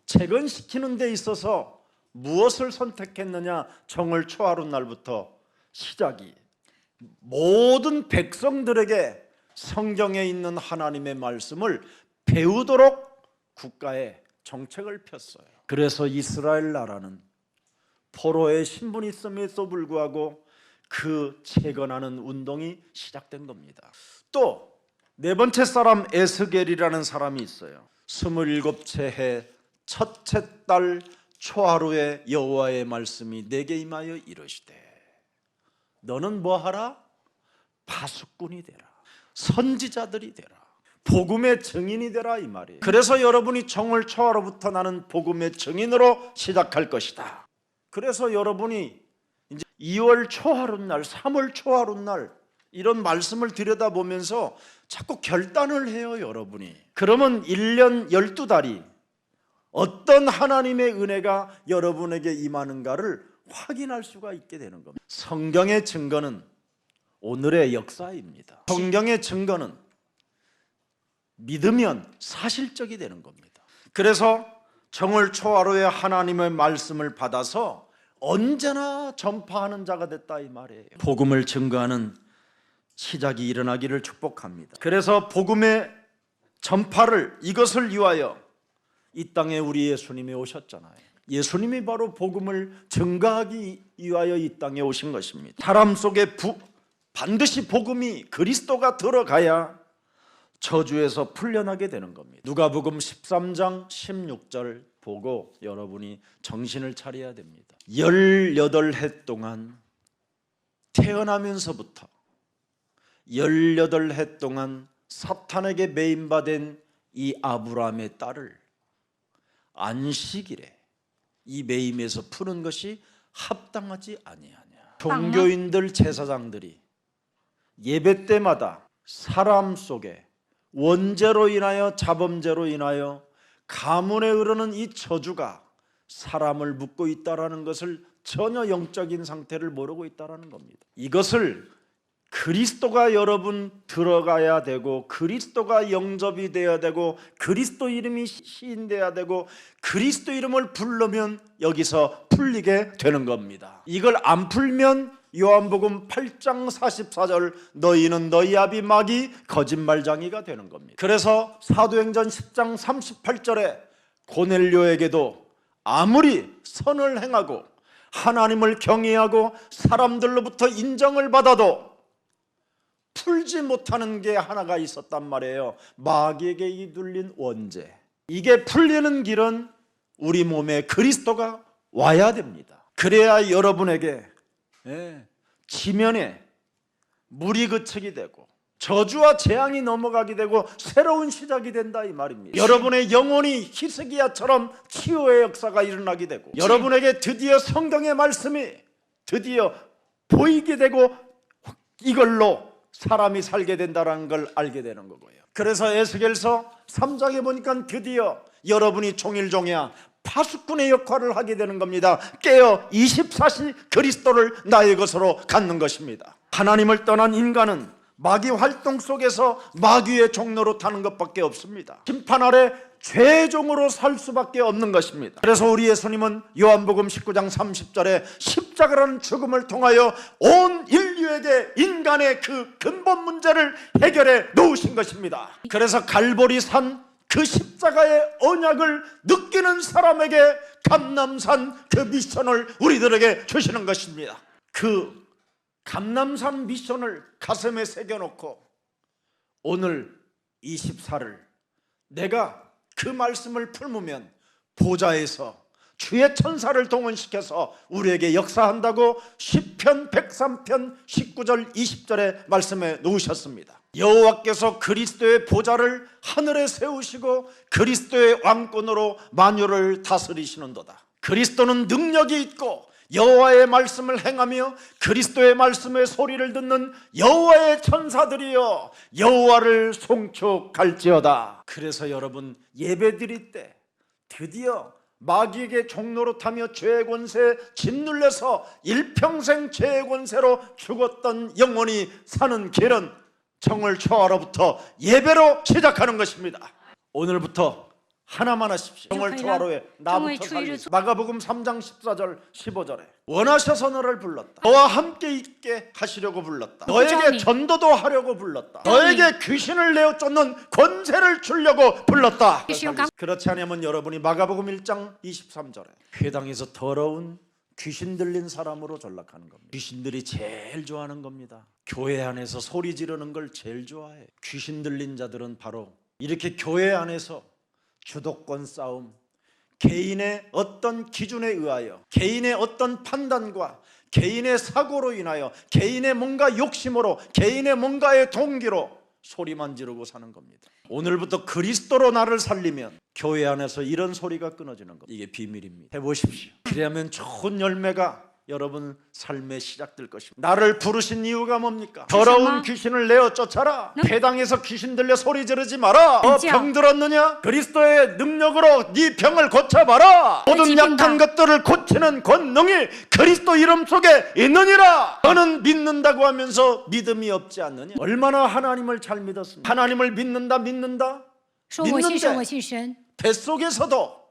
재건시키는 데 있어서 무엇을 선택했느냐? 정월 초하룻 날부터 시작이 모든 백성들에게 성경에 있는 하나님의 말씀을 배우도록 국가에 정책을 폈어요. 그래서 이스라엘 나라는 포로의 신분이 있음에도 불구하고 그 재건하는 운동이 시작된 겁니다. 또 네 번째 사람 에스겔이라는 사람이 있어요. 27째 해 첫째 달 초하루에 여호와의 말씀이 내게 임하여 이르시되 너는 뭐하라? 파수꾼이 되라. 선지자들이 되라. 복음의 증인이 되라 이 말이에요. 그래서 여러분이 정월 초하루부터 나는 복음의 증인으로 시작할 것이다. 그래서 여러분이 이제 2월 초하룻날, 3월 초하룻날 이런 말씀을 들여다보면서 자꾸 결단을 해요, 여러분이. 그러면 1년 12달이 어떤 하나님의 은혜가 여러분에게 임하는가를 확인할 수가 있게 되는 겁니다. 성경의 증거는 오늘의 역사입니다. 성경의 증거는 믿으면 사실적이 되는 겁니다. 그래서 정월 초하루에 하나님의 말씀을 받아서 언제나 전파하는 자가 됐다 이 말이에요. 복음을 증거하는 시작이 일어나기를 축복합니다. 그래서 복음의 전파를 이것을 위하여 이 땅에 우리 예수님이 오셨잖아요. 예수님이 바로 복음을 증거하기 위하여 이 땅에 오신 것입니다. 사람 속에 반드시 복음이 그리스도가 들어가야 저주에서 풀려나게 되는 겁니다. 누가복음 13장 16절 보고 여러분이 정신을 차려야 됩니다. 18해 동안 태어나면서부터 18해 동안 사탄에게 매인받은 이 아브라함의 딸을 안식일에 이 매임에서 푸는 것이 합당하지 아니하냐. 종교인들 제사장들이 예배 때마다 사람 속에 원죄로 인하여 자범죄로 인하여 가문에 흐르는 이 저주가 사람을 묶고 있다라는 것을 전혀 영적인 상태를 모르고 있다라는 겁니다. 이것을 그리스도가 여러분 들어가야 되고 그리스도가 영접이 되어야 되고 그리스도 이름이 시인돼야 되고 그리스도 이름을 부르면 여기서 풀리게 되는 겁니다. 이걸 안 풀면 요한복음 8장 44절 너희는 너희 아비 마귀 거짓말장이가 되는 겁니다. 그래서 사도행전 10장 38절에 고넬료에게도 아무리 선을 행하고 하나님을 경외하고 사람들로부터 인정을 받아도 풀지 못하는 게 하나가 있었단 말이에요. 마귀에게 이둘린 원죄. 이게 풀리는 길은 우리 몸에 그리스도가 와야 됩니다. 그래야 여러분에게 지면에 물이 그치게 되고 저주와 재앙이 넘어가게 되고 새로운 시작이 된다 이 말입니다. 여러분의 영혼이 히스기야처럼 치유의 역사가 일어나게 되고 여러분에게 드디어 성경의 말씀이 드디어 보이게 되고 이걸로 사람이 살게 된다는 걸 알게 되는 거고요. 그래서 에스겔서 3장에 보니까 드디어 여러분이 종일종야 파수꾼의 역할을 하게 되는 겁니다. 깨어 24시 그리스도를 나의 것으로 갖는 것입니다. 하나님을 떠난 인간은 마귀 활동 속에서 마귀의 종로로 타는 것밖에 없습니다. 심판 아래 죄종으로 살 수밖에 없는 것입니다. 그래서 우리 예수님은 요한복음 19장 30절에 십자가라는 죽음을 통하여 온 인류에게 인간의 그 근본 문제를 해결해 놓으신 것입니다. 그래서 갈보리 산 그 십자가의 언약을 느끼는 사람에게 감람산 그 미션을 우리들에게 주시는 것입니다. 그 감람산 미션을 가슴에 새겨놓고 오늘 24를 내가 그 말씀을 품으면 보좌에서 주의 천사를 동원시켜서 우리에게 역사한다고 시편 103편 19절 20절에 말씀해 놓으셨습니다. 여호와께서 그리스도의 보좌를 하늘에 세우시고 그리스도의 왕권으로 만유를 다스리시는도다. 그리스도는 능력이 있고 여호와의 말씀을 행하며 그리스도의 말씀의 소리를 듣는 여호와의 천사들이여 여호와를 송축할지어다. 그래서 여러분 예배드릴 때 드디어 마귀에게 종노릇하며 죄의 권세에 짓눌려서 일평생 죄의 권세로 죽었던 영혼이 사는 길은 정월 초하루부터 예배로 시작하는 것입니다. 오늘부터 하나만 하십시오. 정월 초하루에 나부터 살리세요. 마가복음 3장 14절 15절에 원하셔서 너를 불렀다. 너와 함께 있게 하시려고 불렀다. 너에게 전도도 하려고 불렀다. 너에게 귀신을 내어 쫓는 권세를 주려고 불렀다. 그렇지 않으면 여러분이 마가복음 1장 23절에 회당에서 더러운 귀신 들린 사람으로 전락하는 겁니다. 귀신들이 제일 좋아하는 겁니다. 교회 안에서 소리 지르는 걸 제일 좋아해. 귀신 들린 자들은 바로 이렇게 교회 안에서 주도권 싸움, 개인의 어떤 기준에 의하여 개인의 어떤 판단과 개인의 사고로 인하여 개인의 뭔가 욕심으로 개인의 뭔가의 동기로 소리만 지르고 사는 겁니다. 오늘부터 그리스도로 나를 살리면 교회 안에서 이런 소리가 끊어지는 겁니다. 이게 비밀입니다. 해보십시오. 그래야만 좋은 열매가 여러분 삶에 시작될 것입니다. 나를 부르신 이유가 뭡니까? 더러운 귀신을 내어 쫓아라. 회당에서 귀신 들려 소리 지르지 마라. 병 들었느냐? 그리스도의 능력으로 네 병을 고쳐봐라. 모든 약한 것들을 고치는 권능이 그리스도 이름 속에 있느니라. 너는 믿는다고 하면서 믿음이 없지 않느냐? 얼마나 하나님을 잘 믿었습니까? 하나님을 믿는다 믿는데 뱃속에서도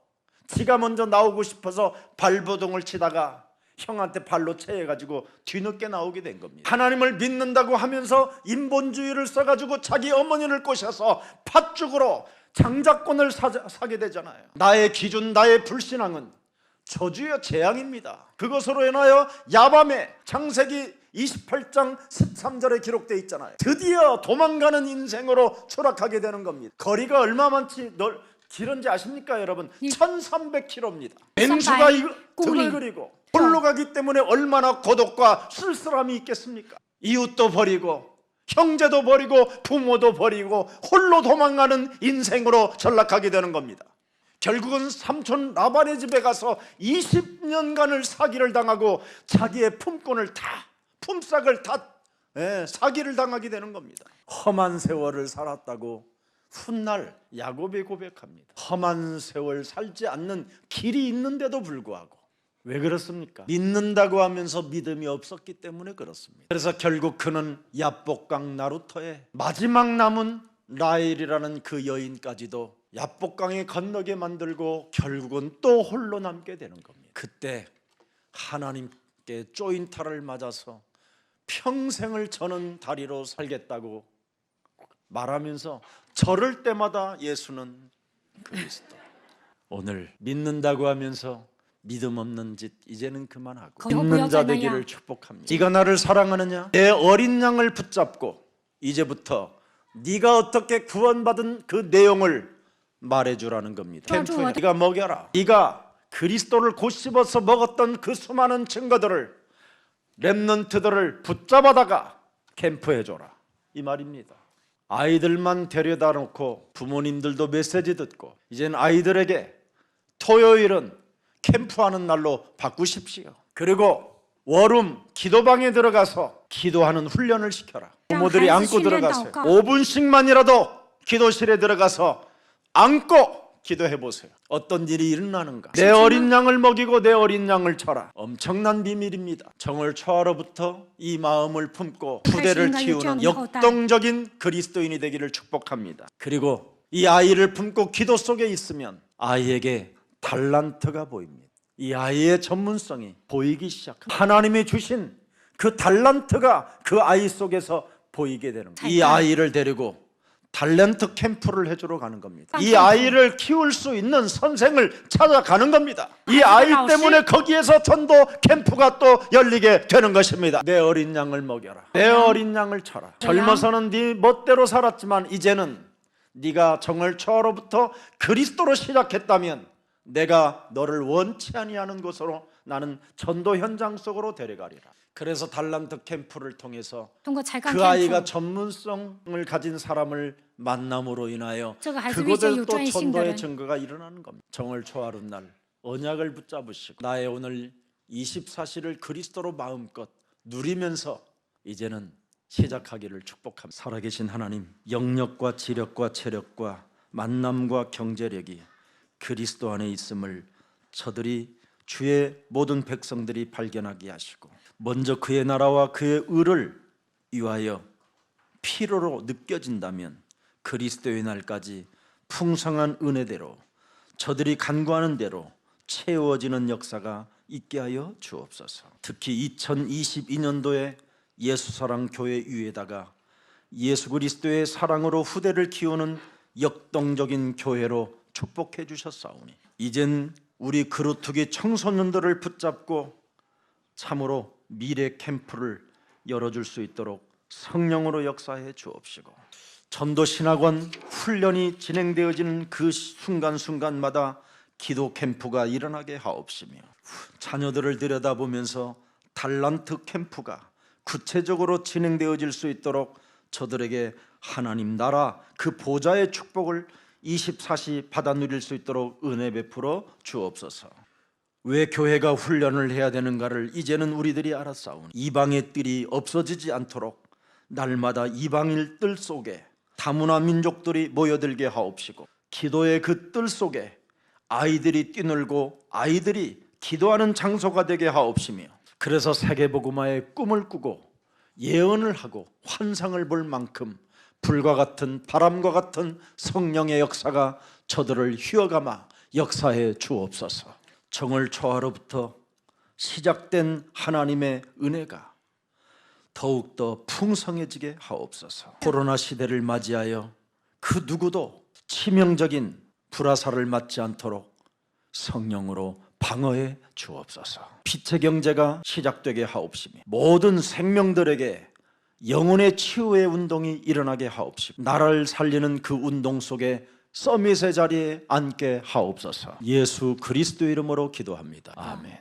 지가 먼저 나오고 싶어서 발버둥을 치다가 형한테 발로 채해가지고 뒤늦게 나오게 된 겁니다. 하나님을 믿는다고 하면서 인본주의를 써가지고 자기 어머니를 꼬셔서 팥죽으로 장자권을 사게 되잖아요. 나의 기준, 나의 불신앙은 저주여 재앙입니다. 그것으로 인하여 야밤에 창세기 28장 13절에 기록되어 있잖아요. 드디어 도망가는 인생으로 추락하게 되는 겁니다. 거리가 얼마만치 길은지 아십니까 여러분? 1300km입니다. 맹수가 등을 그리고 홀로 가기 때문에 얼마나 고독과 쓸쓸함이 있겠습니까? 이웃도 버리고 형제도 버리고 부모도 버리고 홀로 도망가는 인생으로 전락하게 되는 겁니다. 결국은 삼촌 라반의 집에 가서 20년간을 사기를 당하고 자기의 품삯을 다 사기를 당하게 되는 겁니다. 험한 세월을 살았다고 훗날 야곱이 고백합니다. 험한 세월 살지 않는 길이 있는데도 불구하고 왜 그렇습니까? 믿는다고 하면서 믿음이 없었기 때문에 그렇습니다. 그래서 결국 그는 야복강 나루터의 마지막 남은 라헬이라는 그 여인까지도 야복강에 건너게 만들고 결국은 또 홀로 남게 되는 겁니다. 그때 하나님께 쪼인탈을 맞아서 평생을 저는 다리로 살겠다고 말하면서 저럴 때마다 예수는 그리스도. 오늘 믿는다고 하면서 믿음 없는 짓 이제는 그만하고 믿는 자 되기를 축복합니다. 네가 나를 사랑하느냐? 내 어린 양을 붙잡고 이제부터 네가 어떻게 구원받은 그 내용을 말해주라는 겁니다. 캠프에 네가 먹여라. 네가 그리스도를 곧씹어서 먹었던 그 수많은 증거들을, 렘넌트들을 붙잡아다가 캠프해줘라, 이 말입니다. 아이들만 데려다 놓고 부모님들도 메시지 듣고 이제는 아이들에게 토요일은 캠프하는 날로 바꾸십시오. 그리고 월움 기도방에 들어가서 기도하는 훈련을 시켜라. 부모들이 안고 들어가세요. 5분씩만이라도 기도실에 들어가서 안고 기도해 보세요. 어떤 일이 일어나는가. 내 어린 양을 먹이고 내 어린 양을 쳐라. 엄청난 비밀입니다. 정월 초하로부터 이 마음을 품고 후대를 키우는 역동적인 그리스도인이 되기를 축복합니다. 그리고 이 아이를 품고 기도 속에 있으면 아이에게 달란트가 보입니다. 이 아이의 전문성이 보이기 시작합니다. 하나님이 주신 그 달란트가 그 아이 속에서 보이게 되는 거예요. 이 아이를 데리고 탤런트 캠프를 해주러 가는 겁니다. 이 아이를 키울 수 있는 선생을 찾아가는 겁니다. 이 아이 때문에 거기에서 전도 캠프가 또 열리게 되는 것입니다. 내 어린 양을 먹여라. 내 어린 양을 쳐라. 젊어서는 네 멋대로 살았지만 이제는 네가 정월 초하로부터 그리스도로 시작했다면 내가 너를 원치 아니하는 곳으로 나는 전도 현장 속으로 데려가리라. 그래서 달란트 캠프를 통해서 그 아이가 전문성을 가진 사람을 만남으로 인하여 그곳에서 또 전도의 증거가 일어나는 겁니다. 정월 초하루 날 언약을 붙잡으시고 나의 오늘 24시를 그리스도로 마음껏 누리면서 이제는 시작하기를 축복합니다. 살아계신 하나님, 영력과 지력과 체력과 만남과 경제력이 그리스도 안에 있음을 저들이 주의 모든 백성들이 발견하게 하시고 먼저 그의 나라와 그의 의를 위하여 필요로 느껴진다면 그리스도의 날까지 풍성한 은혜대로 저들이 간구하는 대로 채워지는 역사가 있게 하여 주옵소서. 특히 2022년도에 예수사랑교회 위에다가 예수 그리스도의 사랑으로 후대를 키우는 역동적인 교회로 축복해 주셨사오니 이젠 우리 그루트기 청소년들을 붙잡고 참으로 미래 캠프를 열어줄 수 있도록 성령으로 역사해 주옵시고 전도신학원 훈련이 진행되어지는 그 순간순간마다 기도 캠프가 일어나게 하옵시며 자녀들을 들여다보면서 달란트 캠프가 구체적으로 진행되어질 수 있도록 저들에게 하나님 나라 그 보좌의 축복을 24시 받아 누릴 수 있도록 은혜 베풀어 주옵소서. 왜 교회가 훈련을 해야 되는가를 이제는 우리들이 알았사오니 이방의 뜰이 없어지지 않도록 날마다 이방일 뜰 속에 다문화 민족들이 모여들게 하옵시고 기도의 그 뜰 속에 아이들이 뛰놀고 아이들이 기도하는 장소가 되게 하옵시며 그래서 세계복음화의 꿈을 꾸고 예언을 하고 환상을 볼 만큼 불과 같은 바람과 같은 성령의 역사가 저들을 휘어감아 역사해 주옵소서. 정월 초하로부터 시작된 하나님의 은혜가 더욱더 풍성해지게 하옵소서. 코로나 시대를 맞이하여 그 누구도 치명적인 불화살을 맞지 않도록 성령으로 방어해 주옵소서. 빛의 경제가 시작되게 하옵시며 모든 생명들에게 영혼의 치유의 운동이 일어나게 하옵시고 나라를 살리는 그 운동 속에 서밋의 자리에 앉게 하옵소서. 예수 그리스도 이름으로 기도합니다. 아멘.